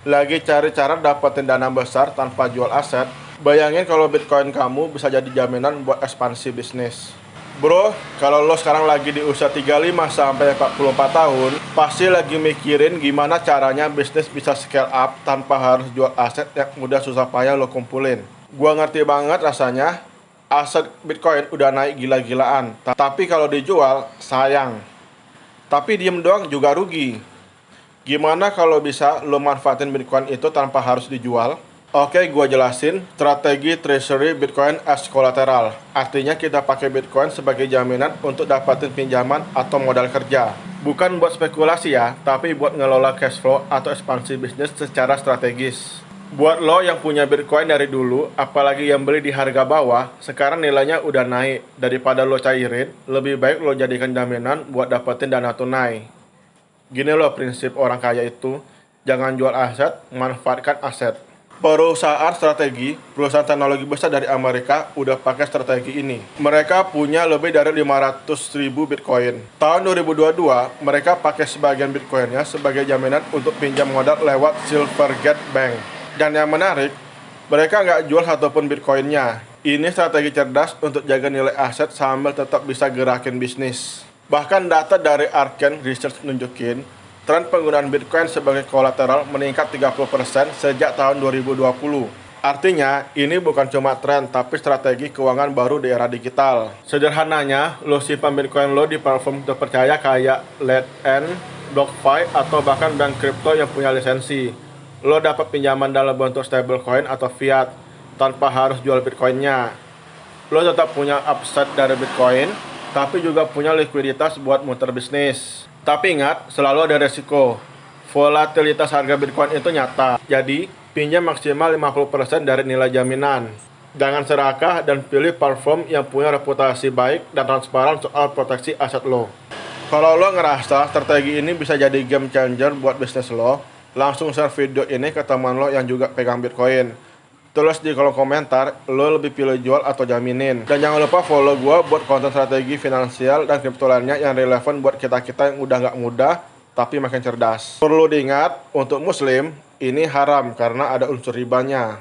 Lagi cari cara dapetin dana besar tanpa jual aset? Bayangin kalau Bitcoin kamu bisa jadi jaminan buat ekspansi bisnis. Bro, kalau lo sekarang lagi di usia 35 sampai 44 tahun, pasti lagi mikirin gimana caranya bisnis bisa scale up tanpa harus jual aset yang udah susah payah lo kumpulin. Gua ngerti banget rasanya, aset Bitcoin udah naik gila-gilaan, tapi kalau dijual, sayang. Tapi diem doang juga rugi. Gimana kalau bisa lo manfaatin Bitcoin itu tanpa harus dijual? Oke, gua jelasin strategi treasury Bitcoin as collateral. Artinya kita pakai Bitcoin sebagai jaminan untuk dapatin pinjaman atau modal kerja. Bukan buat spekulasi ya, tapi buat ngelola cash flow atau ekspansi bisnis secara strategis. Buat lo yang punya Bitcoin dari dulu, apalagi yang beli di harga bawah, sekarang nilainya udah naik. Daripada lo cairin, lebih baik lo jadikan jaminan buat dapetin dana tunai. Gini loh prinsip orang kaya itu, jangan jual aset, manfaatkan aset. Perusahaan perusahaan teknologi besar dari Amerika udah pakai strategi ini. Mereka punya lebih dari 500.000 Bitcoin. Tahun 2022, mereka pakai sebagian Bitcoinnya sebagai jaminan untuk pinjam modal lewat Silvergate Bank. Dan yang menarik, mereka nggak jual satupun Bitcoinnya. Ini strategi cerdas untuk jaga nilai aset sambil tetap bisa gerakin bisnis. Bahkan data dari Arcane Research nunjukin, tren penggunaan Bitcoin sebagai kolateral meningkat 30% sejak tahun 2020. Artinya, ini bukan cuma tren, tapi strategi keuangan baru di era digital. Sederhananya, lo simpan Bitcoin lo di platform terpercaya kayak Ledn, BlockFi, atau bahkan bank kripto yang punya lisensi. Lo dapat pinjaman dalam bentuk stablecoin atau fiat, tanpa harus jual Bitcoinnya. Lo tetap punya upside dari Bitcoin, tapi juga punya likuiditas buat muter bisnis. Tapi ingat, selalu ada resiko. Volatilitas harga Bitcoin itu nyata. Jadi, pinjam maksimal 50% dari nilai jaminan. Jangan serakah dan pilih platform yang punya reputasi baik dan transparan soal proteksi aset lo. Kalau lo ngerasa strategi ini bisa jadi game changer buat bisnis lo, langsung share video ini ke teman lo yang juga pegang Bitcoin. Tulis di kolom komentar, lo lebih pilih jual atau jaminin. Dan jangan lupa follow gue buat konten strategi finansial dan kripto lainnya yang relevan buat kita-kita yang udah nggak muda, tapi makin cerdas. Perlu diingat, untuk muslim, ini haram karena ada unsur ribanya.